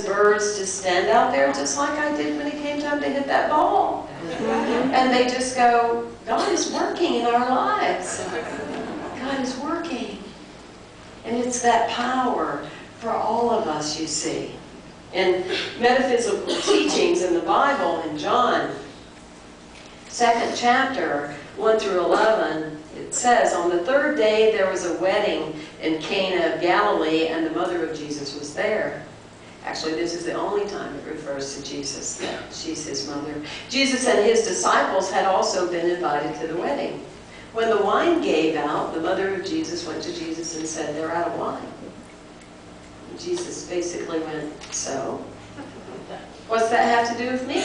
birds just stand out there just like I did when it came time to hit that ball. And they just go, God is working in our lives. God is working. And it's that power for all of us, you see. In metaphysical teachings in the Bible, in John, 2nd chapter, 1 through 11, it says, on the 3rd day there was a wedding in Cana of Galilee, and the mother of Jesus was there. Actually, this is the only time it refers to Jesus, that she's his mother. Jesus and his disciples had also been invited to the wedding. When the wine gave out, the mother of Jesus went to Jesus and said, they're out of wine. And Jesus basically went, so? What's that have to do with me?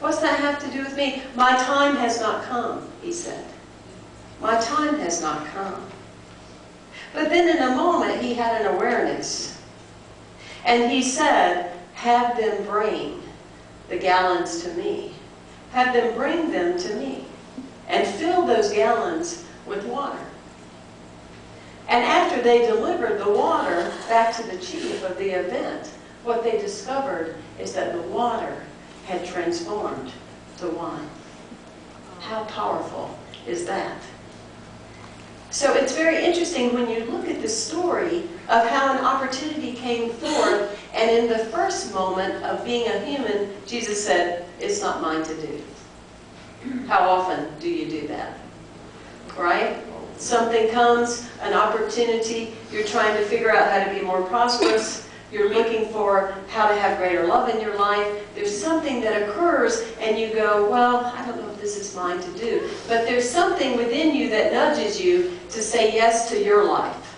What's that have to do with me? My time has not come, he said. My time has not come. But then in a moment, he had an awareness. And he said, have them bring the gallons to me. Have them bring them to me. And fill those gallons with water. And after they delivered the water back to the chief of the event, what they discovered is that the water had transformed to wine. How powerful is that? So it's very interesting when you look at the story of how an opportunity came forth, and in the first moment of being a human, Jesus said, it's not mine to do. How often do you do that? Right? Something comes, an opportunity, you're trying to figure out how to be more prosperous, you're looking for how to have greater love in your life, there's something that occurs and you go, well, I don't know if this is mine to do. But there's something within you that nudges you to say yes to your life.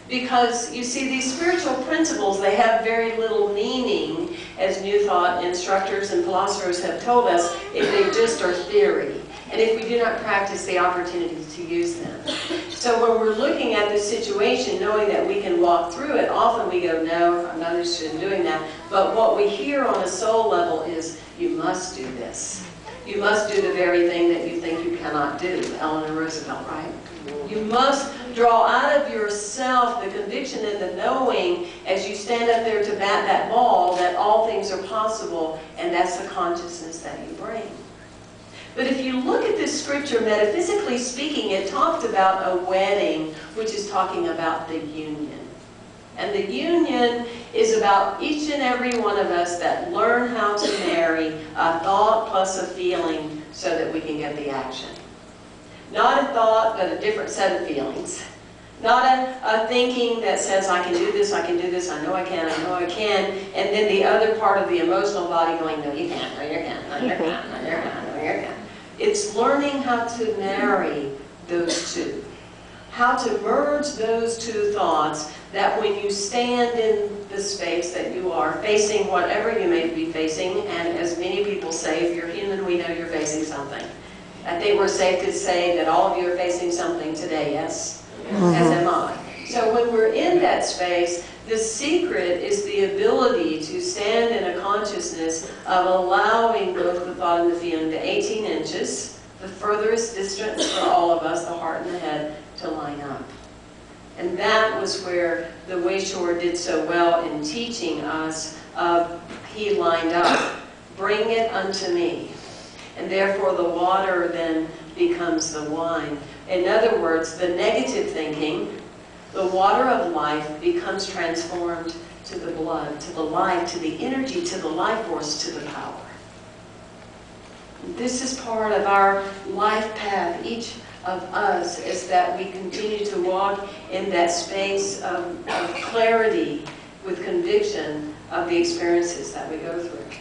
Because you see, these spiritual principles, they have very little meaning, as New Thought instructors and philosophers have told us, if they just are theory. And if we do not practice the opportunity to use them. So when we're looking at this situation, knowing that we can walk through it, often we go, no, I'm not interested in doing that. But what we hear on a soul level is, you must do this. You must do the very thing that you think you cannot do. Eleanor Roosevelt, right? You must draw out of yourself the conviction and the knowing as you stand up there to bat that ball that all things are possible, and that's the consciousness that you bring. But if you look at this scripture, metaphysically speaking, it talked about a wedding, which is talking about the union. And the union is about each and every one of us that learn how to marry a thought plus a feeling so that we can get the action. Not a thought, but a different set of feelings. Not a thinking that says, I can do this, I can do this, I know I can, I know I can, and then the other part of the emotional body going, no you can't, no you can't, no you can't, no you can't, no you can't. It's learning how to marry those two. How to merge those two thoughts, that when you stand in the space that you are, facing whatever you may be facing, and as many people say, if you're human, we know you're facing something. I think we're safe to say that all of you are facing something today, yes? As am I. So when we're in that space, the secret is the ability to stand in a consciousness of allowing both the thought and the feeling, the 18 inches, the furthest distance for all of us, the heart and the head, to line up. And that was where the Wayshower did so well in teaching us he lined up. Bring it unto me. And therefore the water then becomes the wine. In other words, the negative thinking, the water of life becomes transformed to the blood, to the life, to the energy, to the life force, to the power. This is part of our life path, each of us, is that we continue to walk in that space of clarity with conviction of the experiences that we go through.